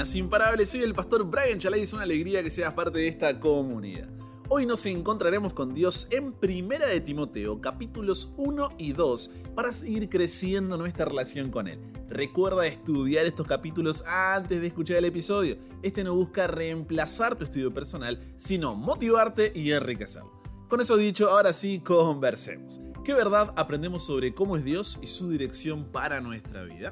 buenas, imparables. Soy el pastor Brian Chalai, es una alegría que seas parte de esta comunidad. Hoy nos encontraremos con Dios en Primera de Timoteo, capítulos 1 y 2, para seguir creciendo nuestra relación con Él. Recuerda estudiar estos capítulos antes de escuchar el episodio. Este no busca reemplazar tu estudio personal, sino motivarte y enriquecerlo. Con eso dicho, ahora sí, conversemos. ¿Qué verdad aprendemos sobre cómo es Dios y su dirección para nuestra vida?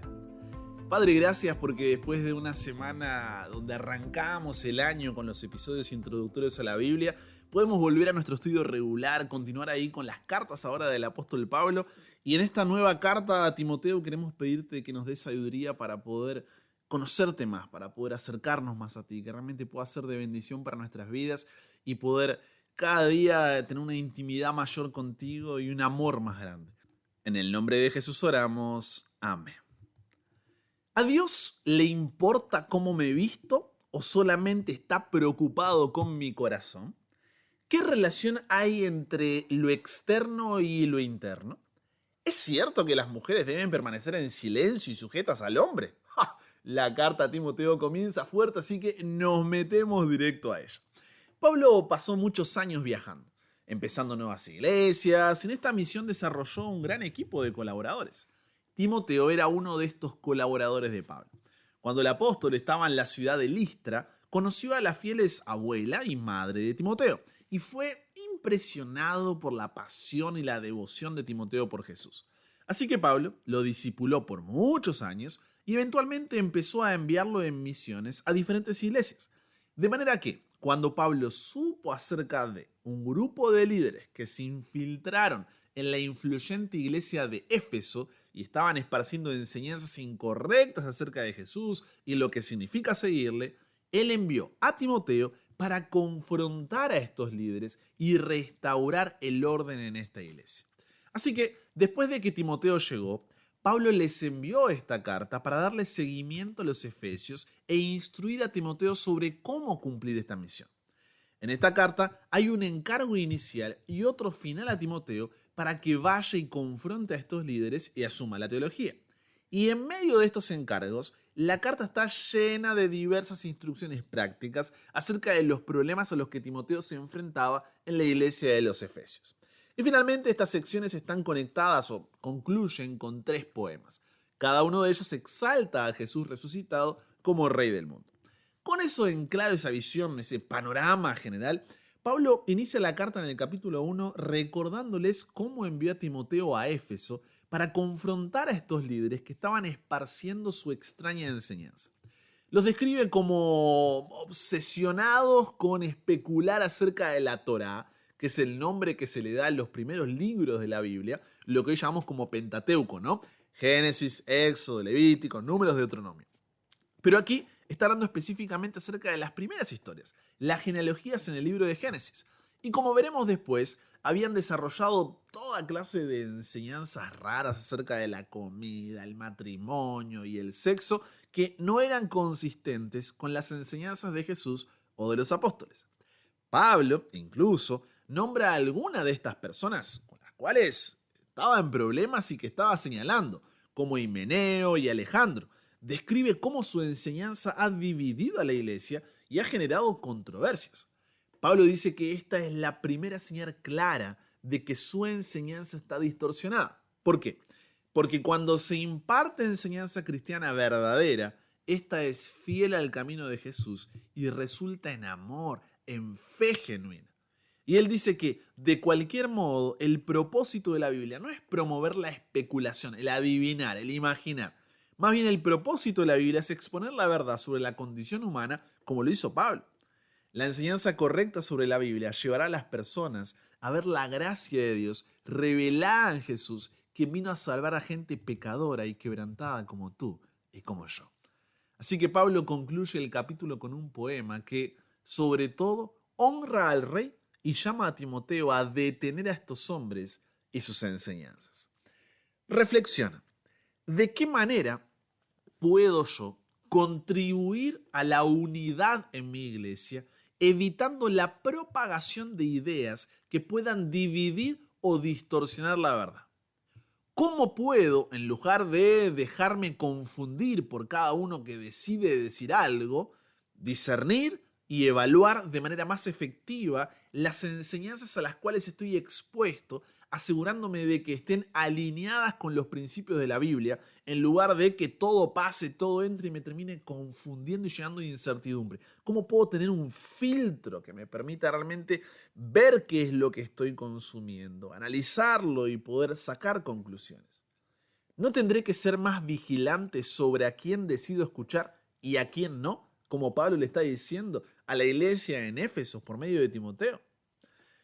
Padre, gracias porque después de una semana donde arrancamos el año con los episodios introductorios a la Biblia, podemos volver a nuestro estudio regular, continuar ahí con las cartas ahora del apóstol Pablo. Y en esta nueva carta a Timoteo queremos pedirte que nos des sabiduría para poder conocerte más, para poder acercarnos más a ti, que realmente pueda ser de bendición para nuestras vidas y poder cada día tener una intimidad mayor contigo y un amor más grande. En el nombre de Jesús oramos. Amén. ¿A Dios le importa cómo me visto o solamente está preocupado con mi corazón? ¿Qué relación hay entre lo externo y lo interno? ¿Es cierto que las mujeres deben permanecer en silencio y sujetas al hombre? ¡Ja! La carta a Timoteo comienza fuerte, así que nos metemos directo a ella. Pablo pasó muchos años viajando, empezando nuevas iglesias. En esta misión desarrolló un gran equipo de colaboradores. Timoteo era uno de estos colaboradores de Pablo. Cuando el apóstol estaba en la ciudad de Listra, conoció a la fieles abuela y madre de Timoteo y fue impresionado por la pasión y la devoción de Timoteo por Jesús. Así que Pablo lo discipuló por muchos años y eventualmente empezó a enviarlo en misiones a diferentes iglesias. De manera que, cuando Pablo supo acerca de un grupo de líderes que se infiltraron en la influyente iglesia de Éfeso y estaban esparciendo enseñanzas incorrectas acerca de Jesús y lo que significa seguirle, él envió a Timoteo para confrontar a estos líderes y restaurar el orden en esta iglesia. Así que, después de que Timoteo llegó, Pablo les envió esta carta para darle seguimiento a los efesios e instruir a Timoteo sobre cómo cumplir esta misión. En esta carta hay un encargo inicial y otro final a Timoteo para que vaya y confronte a estos líderes y asuma la teología. Y en medio de estos encargos, la carta está llena de diversas instrucciones prácticas acerca de los problemas a los que Timoteo se enfrentaba en la iglesia de los Efesios. Y finalmente estas secciones están conectadas o concluyen con 3 poemas. Cada uno de ellos exalta a Jesús resucitado como Rey del mundo. Con eso en claro, esa visión, ese panorama general, Pablo inicia la carta en el capítulo 1 recordándoles cómo envió a Timoteo a Éfeso para confrontar a estos líderes que estaban esparciendo su extraña enseñanza. Los describe como obsesionados con especular acerca de la Torá, que es el nombre que se le da a los primeros libros de la Biblia, lo que hoy llamamos como Pentateuco, ¿no? Génesis, Éxodo, Levítico, Números, Deuteronomio. Pero aquí está hablando específicamente acerca de las primeras historias, las genealogías en el libro de Génesis. Y como veremos después, habían desarrollado toda clase de enseñanzas raras acerca de la comida, el matrimonio y el sexo que no eran consistentes con las enseñanzas de Jesús o de los apóstoles. Pablo, incluso, nombra a alguna de estas personas con las cuales estaba en problemas y que estaba señalando, como Himeneo y Alejandro. Describe cómo su enseñanza ha dividido a la iglesia y ha generado controversias. Pablo dice que esta es la primera señal clara de que su enseñanza está distorsionada. ¿Por qué? Porque cuando se imparte enseñanza cristiana verdadera, esta es fiel al camino de Jesús y resulta en amor, en fe genuina. Y él dice que, de cualquier modo, el propósito de la Biblia no es promover la especulación, el adivinar, el imaginar. Más bien el propósito de la Biblia es exponer la verdad sobre la condición humana como lo hizo Pablo. La enseñanza correcta sobre la Biblia llevará a las personas a ver la gracia de Dios revelada en Jesús, quien vino a salvar a gente pecadora y quebrantada como tú y como yo. Así que Pablo concluye el capítulo con un poema que, sobre todo, honra al rey y llama a Timoteo a detener a estos hombres y sus enseñanzas. Reflexiona, ¿de qué manera puedo yo contribuir a la unidad en mi iglesia, evitando la propagación de ideas que puedan dividir o distorsionar la verdad? ¿Cómo puedo, en lugar de dejarme confundir por cada uno que decide decir algo, discernir y evaluar de manera más efectiva las enseñanzas a las cuales estoy expuesto, asegurándome de que estén alineadas con los principios de la Biblia, en lugar de que todo pase, todo entre y me termine confundiendo y llenando de incertidumbre? ¿Cómo puedo tener un filtro que me permita realmente ver qué es lo que estoy consumiendo, analizarlo y poder sacar conclusiones? ¿No tendré que ser más vigilante sobre a quién decido escuchar y a quién no? Como Pablo le está diciendo a la iglesia en Éfeso por medio de Timoteo.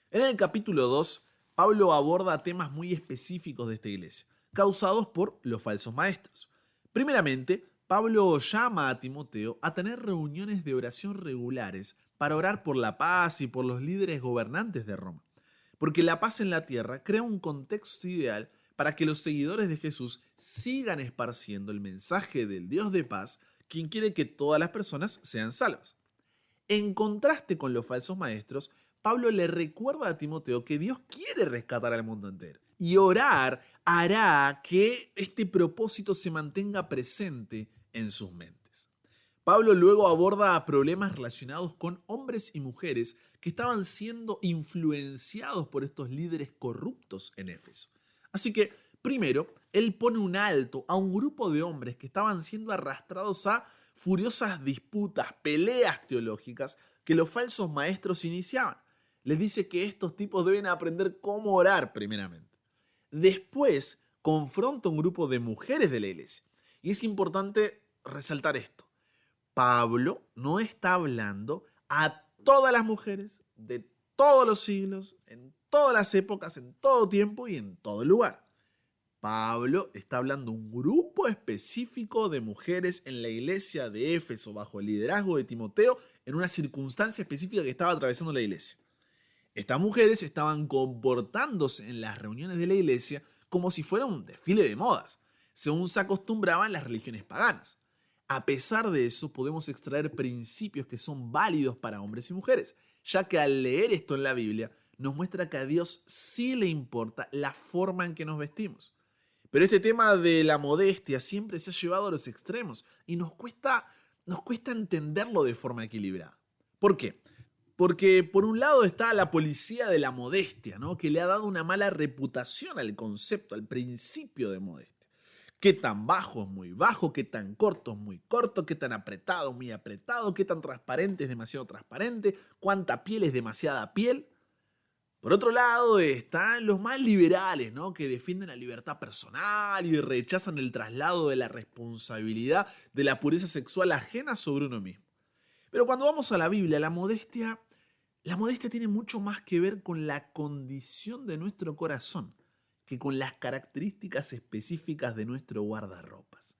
En el capítulo 2, Pablo aborda temas muy específicos de esta iglesia, causados por los falsos maestros. Primeramente, Pablo llama a Timoteo a tener reuniones de oración regulares para orar por la paz y por los líderes gobernantes de Roma. Porque la paz en la tierra crea un contexto ideal para que los seguidores de Jesús sigan esparciendo el mensaje del Dios de paz, quien quiere que todas las personas sean salvas. En contraste con los falsos maestros, Pablo le recuerda a Timoteo que Dios quiere rescatar al mundo entero. Y orar hará que este propósito se mantenga presente en sus mentes. Pablo luego aborda problemas relacionados con hombres y mujeres que estaban siendo influenciados por estos líderes corruptos en Éfeso. Así que, primero, él pone un alto a un grupo de hombres que estaban siendo arrastrados a furiosas disputas, peleas teológicas que los falsos maestros iniciaban. Les dice que estos tipos deben aprender cómo orar primeramente. Después confronta un grupo de mujeres de la iglesia. Y es importante resaltar esto. Pablo no está hablando a todas las mujeres de todos los siglos, en todas las épocas, en todo tiempo y en todo lugar. Pablo está hablando a un grupo específico de mujeres en la iglesia de Éfeso bajo el liderazgo de Timoteo en una circunstancia específica que estaba atravesando la iglesia. Estas mujeres estaban comportándose en las reuniones de la iglesia como si fuera un desfile de modas, según se acostumbraba en las religiones paganas. A pesar de eso, podemos extraer principios que son válidos para hombres y mujeres, ya que al leer esto en la Biblia nos muestra que a Dios sí le importa la forma en que nos vestimos. Pero este tema de la modestia siempre se ha llevado a los extremos y nos cuesta entenderlo de forma equilibrada. ¿Por qué? Porque por un lado está la policía de la modestia, ¿no? Que le ha dado una mala reputación al concepto, al principio de modestia. Qué tan bajo es muy bajo, qué tan corto es muy corto, qué tan apretado es muy apretado, qué tan transparente es demasiado transparente, cuánta piel es demasiada piel. Por otro lado están los más liberales, ¿no? Que defienden la libertad personal y rechazan el traslado de la responsabilidad de la pureza sexual ajena sobre uno mismo. Pero cuando vamos a la Biblia, la modestia tiene mucho más que ver con la condición de nuestro corazón que con las características específicas de nuestro guardarropas.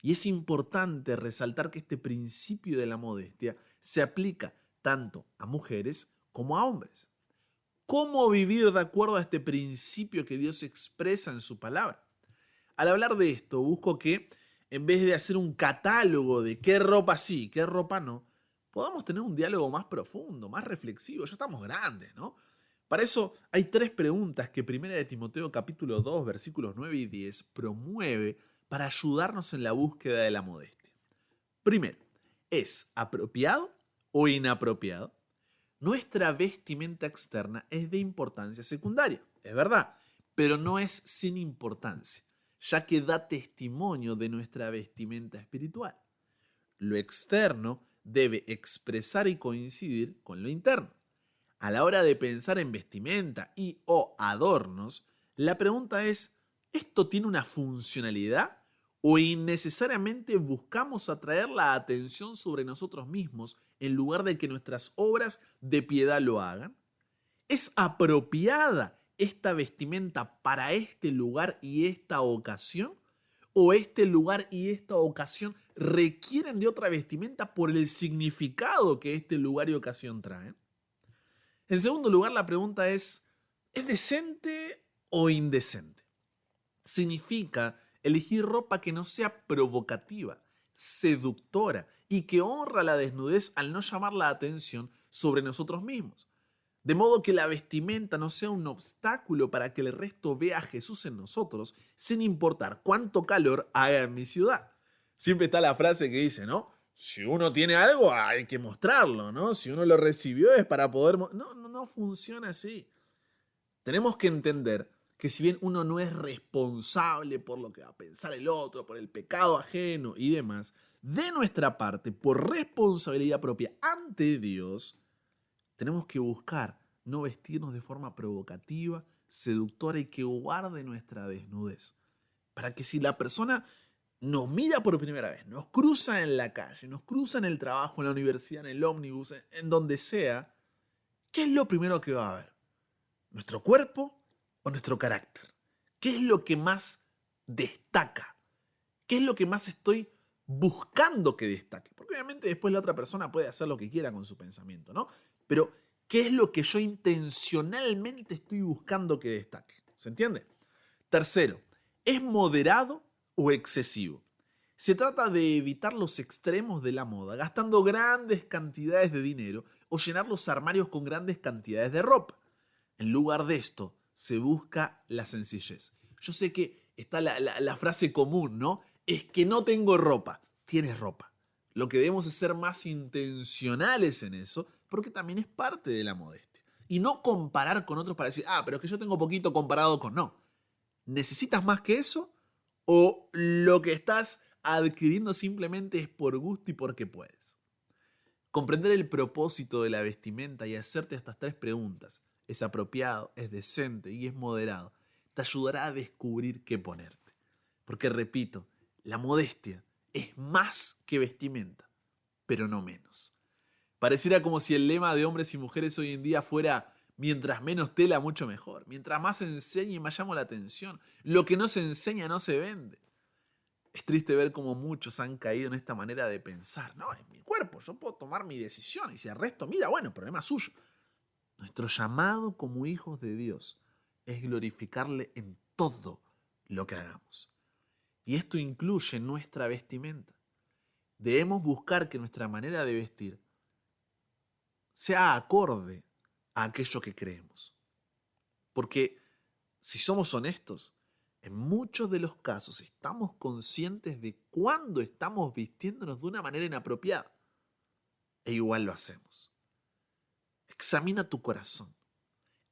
Y es importante resaltar que este principio de la modestia se aplica tanto a mujeres como a hombres. ¿Cómo vivir de acuerdo a este principio que Dios expresa en su palabra? Al hablar de esto, busco que, en vez de hacer un catálogo de qué ropa sí y qué ropa no, podamos tener un diálogo más profundo, más reflexivo. Ya estamos grandes, ¿no? Para eso hay tres preguntas que 1 de Timoteo capítulo 2, versículos 9 y 10 promueve para ayudarnos en la búsqueda de la modestia. Primero, ¿es apropiado o inapropiado? Nuestra vestimenta externa es de importancia secundaria, es verdad, pero no es sin importancia, ya que da testimonio de nuestra vestimenta espiritual. Lo externo debe expresar y coincidir con lo interno. A la hora de pensar en vestimenta y o adornos, la pregunta es, ¿esto tiene una funcionalidad o innecesariamente buscamos atraer la atención sobre nosotros mismos en lugar de que nuestras obras de piedad lo hagan? ¿Es apropiada esta vestimenta para este lugar y esta ocasión? ¿O este lugar y esta ocasión requieren de otra vestimenta por el significado que este lugar y ocasión traen? En segundo lugar, la pregunta ¿es decente o indecente? Significa elegir ropa que no sea provocativa, seductora y que honra la desnudez al no llamar la atención sobre nosotros mismos. De modo que la vestimenta no sea un obstáculo para que el resto vea a Jesús en nosotros, sin importar cuánto calor haga en mi ciudad. Siempre está la frase que dice, ¿no? Si uno tiene algo, hay que mostrarlo, ¿no? Si uno lo recibió es para poder... No funciona así. Tenemos que entender que si bien uno no es responsable por lo que va a pensar el otro, por el pecado ajeno y demás, de nuestra parte, por responsabilidad propia ante Dios, tenemos que buscar no vestirnos de forma provocativa, seductora y que guarde nuestra desnudez. Para que si la persona nos mira por primera vez, nos cruza en la calle, nos cruza en el trabajo, en la universidad, en el ómnibus, en donde sea, ¿qué es lo primero que va a ver? ¿Nuestro cuerpo o nuestro carácter? ¿Qué es lo que más destaca? ¿Qué es lo que más estoy buscando que destaque? Porque obviamente después la otra persona puede hacer lo que quiera con su pensamiento, ¿no? Pero, ¿qué es lo que yo intencionalmente estoy buscando que destaque? ¿Se entiende? Tercero, ¿es moderado o excesivo? Se trata de evitar los extremos de la moda, gastando grandes cantidades de dinero o llenar los armarios con grandes cantidades de ropa. En lugar de esto, se busca la sencillez. Yo sé que está la frase común, ¿no? Es que no tengo ropa. Tienes ropa. Lo que debemos es ser más intencionales en eso, porque también es parte de la modestia. Y no comparar con otros para decir, pero es que yo tengo poquito comparado con... No. ¿Necesitas más que eso? ¿O lo que estás adquiriendo simplemente es por gusto y porque puedes? Comprender el propósito de la vestimenta y hacerte estas tres preguntas, ¿es apropiado, es decente y es moderado?, te ayudará a descubrir qué ponerte. Porque repito, la modestia es más que vestimenta, pero no menos. Pareciera como si el lema de hombres y mujeres hoy en día fuera mientras menos tela, mucho mejor. Mientras más se enseñe, más llamo la atención. Lo que no se enseña no se vende. Es triste ver cómo muchos han caído en esta manera de pensar. No, es mi cuerpo, yo puedo tomar mi decisión. Y si el resto mira, bueno, problema suyo. Nuestro llamado como hijos de Dios es glorificarle en todo lo que hagamos. Y esto incluye nuestra vestimenta. Debemos buscar que nuestra manera de vestir sea acorde a aquello que creemos. Porque si somos honestos, en muchos de los casos estamos conscientes de cuándo estamos vistiéndonos de una manera inapropiada. E igual lo hacemos. Examina tu corazón,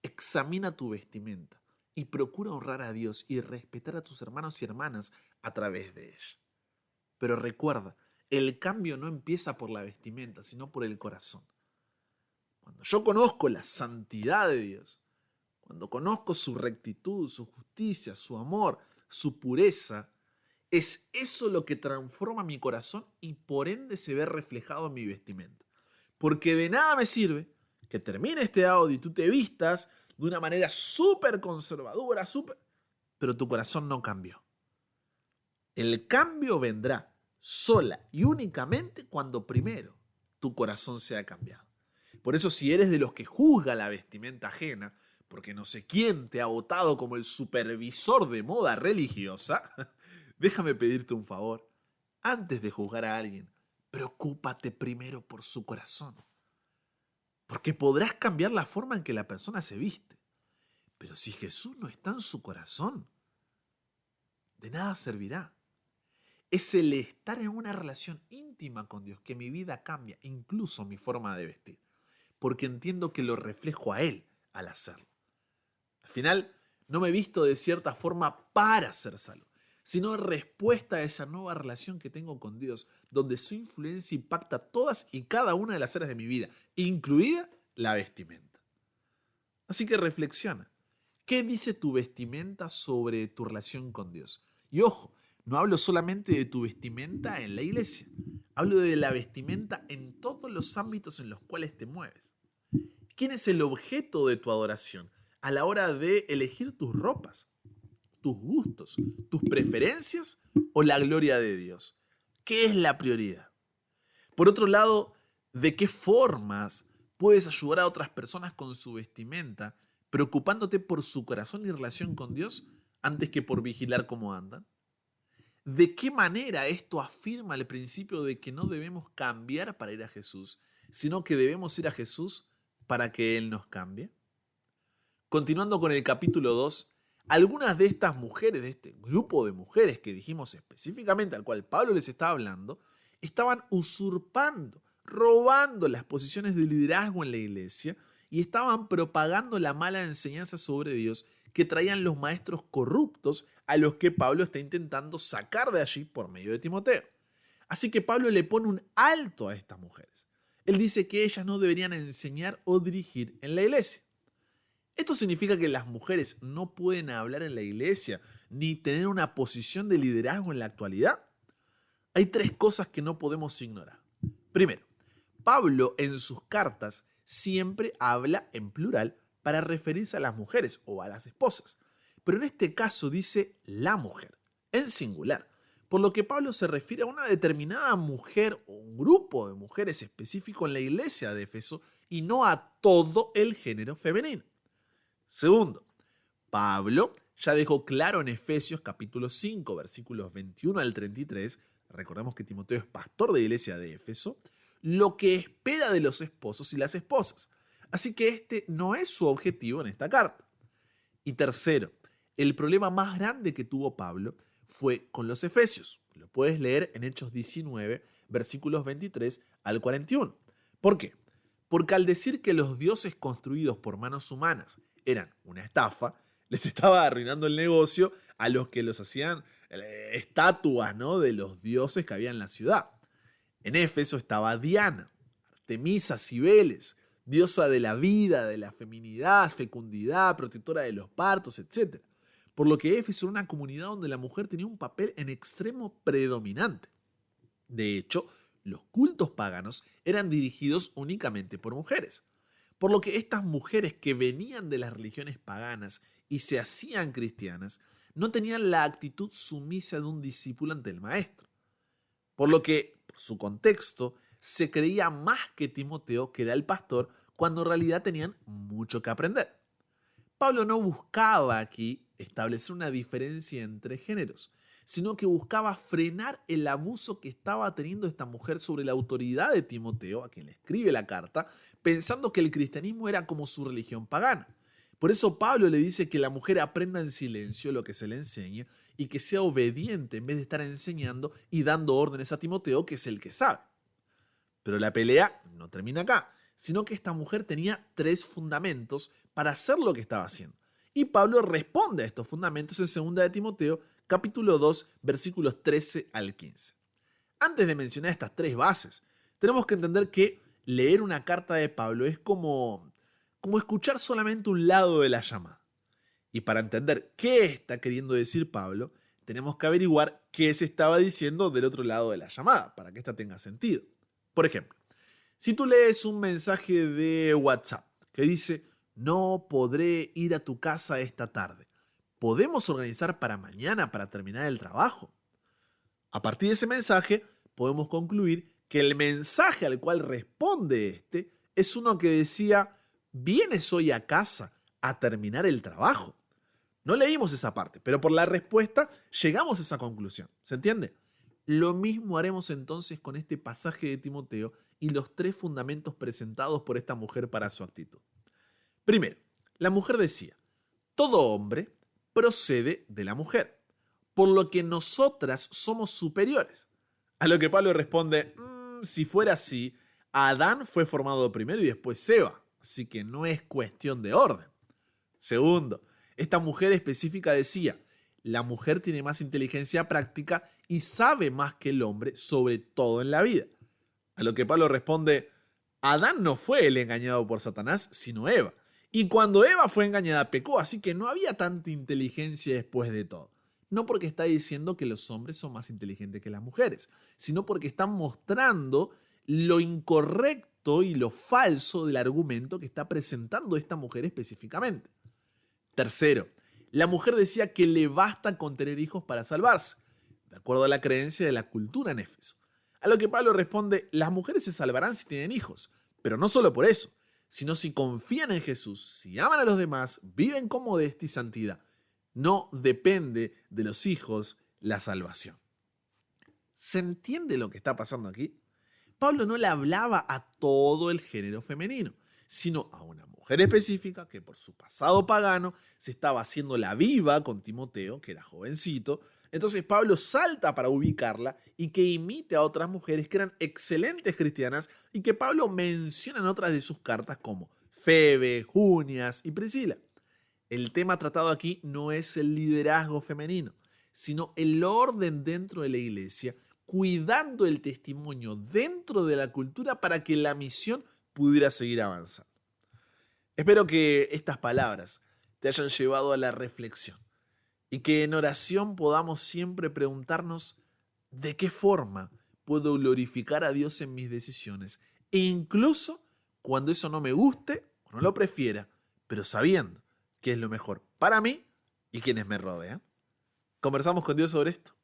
examina tu vestimenta y procura honrar a Dios y respetar a tus hermanos y hermanas a través de ella. Pero recuerda, el cambio no empieza por la vestimenta, sino por el corazón. Cuando yo conozco la santidad de Dios, cuando conozco su rectitud, su justicia, su amor, su pureza, es eso lo que transforma mi corazón y por ende se ve reflejado en mi vestimenta. Porque de nada me sirve que termine este audio y tú te vistas de una manera súper conservadora, pero tu corazón no cambió. El cambio vendrá sola y únicamente cuando primero tu corazón sea cambiado. Por eso si eres de los que juzga la vestimenta ajena, porque no sé quién te ha votado como el supervisor de moda religiosa, déjame pedirte un favor. Antes de juzgar a alguien, preocúpate primero por su corazón. Porque podrás cambiar la forma en que la persona se viste. Pero si Jesús no está en su corazón, de nada servirá. Es el estar en una relación íntima con Dios que mi vida cambia, incluso mi forma de vestir. Porque entiendo que lo reflejo a Él al hacerlo. Al final, no me he visto de cierta forma para ser salvo, sino en respuesta a esa nueva relación que tengo con Dios, donde su influencia impacta todas y cada una de las áreas de mi vida, incluida la vestimenta. Así que reflexiona. ¿Qué dice tu vestimenta sobre tu relación con Dios? Y ojo, no hablo solamente de tu vestimenta en la iglesia. Hablo de la vestimenta en todos los ámbitos en los cuales te mueves. ¿Quién es el objeto de tu adoración a la hora de elegir tus ropas, tus gustos, tus preferencias o la gloria de Dios? ¿Qué es la prioridad? Por otro lado, ¿de qué formas puedes ayudar a otras personas con su vestimenta, preocupándote por su corazón y relación con Dios antes que por vigilar cómo andan? ¿De qué manera esto afirma el principio de que no debemos cambiar para ir a Jesús, sino que debemos ir a Jesús para que Él nos cambie? Continuando con el capítulo 2, algunas de estas mujeres, de este grupo de mujeres que dijimos específicamente al cual Pablo les estaba hablando, estaban usurpando, robando las posiciones de liderazgo en la iglesia y estaban propagando la mala enseñanza sobre Dios que traían los maestros corruptos a los que Pablo está intentando sacar de allí por medio de Timoteo. Así que Pablo le pone un alto a estas mujeres. Él dice que ellas no deberían enseñar o dirigir en la iglesia. Esto significa que las mujeres no pueden hablar en la iglesia ni tener una posición de liderazgo en la actualidad. Hay tres cosas que no podemos ignorar. Primero, Pablo en sus cartas siempre habla en plural para referirse a las mujeres o a las esposas, pero en este caso dice la mujer, en singular, por lo que Pablo se refiere a una determinada mujer o un grupo de mujeres específico en la iglesia de Éfeso y no a todo el género femenino. Segundo, Pablo ya dejó claro en Efesios capítulo 5, versículos 21 al 33, recordemos que Timoteo es pastor de la iglesia de Éfeso, lo que espera de los esposos y las esposas. Así que este no es su objetivo en esta carta. Y tercero, el problema más grande que tuvo Pablo fue con los efesios. Lo puedes leer en Hechos 19, versículos 23 al 41. ¿Por qué? Porque al decir que los dioses construidos por manos humanas eran una estafa, les estaba arruinando el negocio a los que los hacían estatuas, ¿no?, de los dioses que había en la ciudad. En Éfeso estaba Diana, Artemisa, Cibeles, diosa de la vida, de la feminidad, fecundidad, protectora de los partos, etc. Por lo que Éfeso era una comunidad donde la mujer tenía un papel en extremo predominante. De hecho, los cultos paganos eran dirigidos únicamente por mujeres. Por lo que estas mujeres que venían de las religiones paganas y se hacían cristianas, no tenían la actitud sumisa de un discípulo ante el maestro. Por lo que, por su contexto, se creía más que Timoteo, que era el pastor, cuando en realidad tenían mucho que aprender. Pablo no buscaba aquí establecer una diferencia entre géneros, sino que buscaba frenar el abuso que estaba teniendo esta mujer sobre la autoridad de Timoteo, a quien le escribe la carta, pensando que el cristianismo era como su religión pagana. Por eso Pablo le dice que la mujer aprenda en silencio lo que se le enseñe y que sea obediente en vez de estar enseñando y dando órdenes a Timoteo, que es el que sabe. Pero la pelea no termina acá, sino que esta mujer tenía tres fundamentos para hacer lo que estaba haciendo. Y Pablo responde a estos fundamentos en 2 de Timoteo, capítulo 2, versículos 13 al 15. Antes de mencionar estas tres bases, tenemos que entender que leer una carta de Pablo es como escuchar solamente un lado de la llamada. Y para entender qué está queriendo decir Pablo, tenemos que averiguar qué se estaba diciendo del otro lado de la llamada, para que esta tenga sentido. Por ejemplo, si tú lees un mensaje de WhatsApp que dice: no podré ir a tu casa esta tarde, ¿podemos organizar para mañana para terminar el trabajo? A partir de ese mensaje podemos concluir que el mensaje al cual responde este es uno que decía: ¿vienes hoy a casa a terminar el trabajo? No leímos esa parte, pero por la respuesta llegamos a esa conclusión. ¿Se entiende? Lo mismo haremos entonces con este pasaje de Timoteo y los tres fundamentos presentados por esta mujer para su actitud. Primero, la mujer decía: todo hombre procede de la mujer, por lo que nosotras somos superiores. A lo que Pablo responde: si fuera así, Adán fue formado primero y después Eva, así que no es cuestión de orden. Segundo, esta mujer específica decía: la mujer tiene más inteligencia práctica y sabe más que el hombre sobre todo en la vida. A lo que Pablo responde: Adán no fue el engañado por Satanás, sino Eva. Y cuando Eva fue engañada pecó, así que no había tanta inteligencia después de todo. No porque está diciendo que los hombres son más inteligentes que las mujeres, sino porque están mostrando lo incorrecto y lo falso del argumento que está presentando esta mujer específicamente. Tercero, la mujer decía que le basta con tener hijos para salvarse, de acuerdo a la creencia de la cultura en Éfeso. A lo que Pablo responde: las mujeres se salvarán si tienen hijos, pero no solo por eso, sino si confían en Jesús, si aman a los demás, viven con modestia y santidad. No depende de los hijos la salvación. ¿Se entiende lo que está pasando aquí? Pablo no le hablaba a todo el género femenino, sino a una mujer específica que por su pasado pagano se estaba haciendo la viva con Timoteo, que era jovencito. Entonces Pablo salta para ubicarla y que imite a otras mujeres que eran excelentes cristianas y que Pablo menciona en otras de sus cartas como Febe, Junias y Priscila. El tema tratado aquí no es el liderazgo femenino, sino el orden dentro de la iglesia, cuidando el testimonio dentro de la cultura para que la misión pudiera seguir avanzando. Espero que estas palabras te hayan llevado a la reflexión y que en oración podamos siempre preguntarnos de qué forma puedo glorificar a Dios en mis decisiones, e incluso cuando eso no me guste o no lo prefiera, pero sabiendo que es lo mejor para mí y quienes me rodean. Conversamos con Dios sobre esto.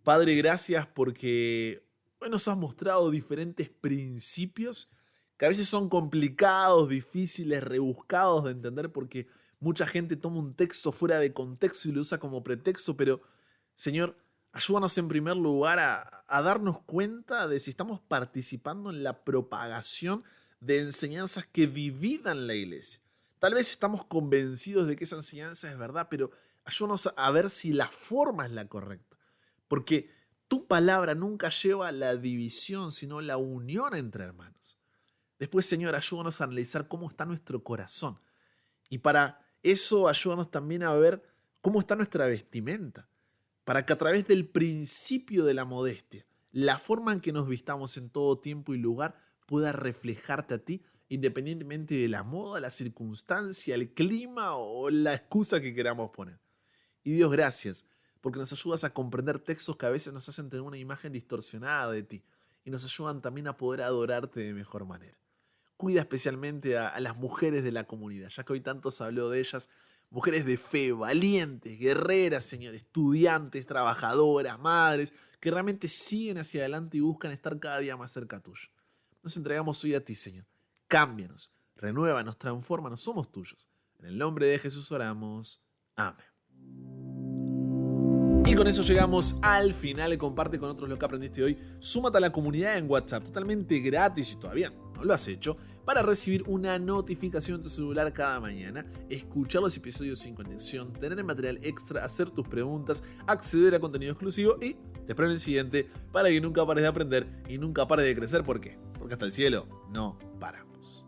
Padre, gracias porque hoy nos has mostrado diferentes principios que a veces son complicados, difíciles, rebuscados de entender porque mucha gente toma un texto fuera de contexto y lo usa como pretexto, pero Señor, ayúdanos en primer lugar a darnos cuenta de si estamos participando en la propagación de enseñanzas que dividan la iglesia. Tal vez estamos convencidos de que esa enseñanza es verdad, pero ayúdanos a ver si la forma es la correcta. Porque tu palabra nunca lleva a la división, sino la unión entre hermanos. Después, Señor, ayúdanos a analizar cómo está nuestro corazón. Y para eso, ayúdanos también a ver cómo está nuestra vestimenta. Para que a través del principio de la modestia, la forma en que nos vistamos en todo tiempo y lugar pueda reflejarte a ti, independientemente de la moda, la circunstancia, el clima o la excusa que queramos poner. Y Dios, gracias, porque nos ayudas a comprender textos que a veces nos hacen tener una imagen distorsionada de ti y nos ayudan también a poder adorarte de mejor manera. Cuida especialmente a las mujeres de la comunidad, ya que hoy tanto se habló de ellas, mujeres de fe, valientes, guerreras, Señor, estudiantes, trabajadoras, madres, que realmente siguen hacia adelante y buscan estar cada día más cerca tuyo. Nos entregamos hoy a ti, Señor. Cámbianos, renuévanos, transfórmanos, somos tuyos. En el nombre de Jesús oramos. Amén. Y con eso llegamos al final. Comparte con otros lo que aprendiste hoy. Súmate a la comunidad en WhatsApp, totalmente gratis si todavía no lo has hecho, para recibir una notificación en tu celular cada mañana, escuchar los episodios sin conexión, tener material extra, hacer tus preguntas, acceder a contenido exclusivo y te espero en el siguiente para que nunca pares de aprender y nunca pares de crecer. ¿Por qué? Porque hasta el cielo no paramos.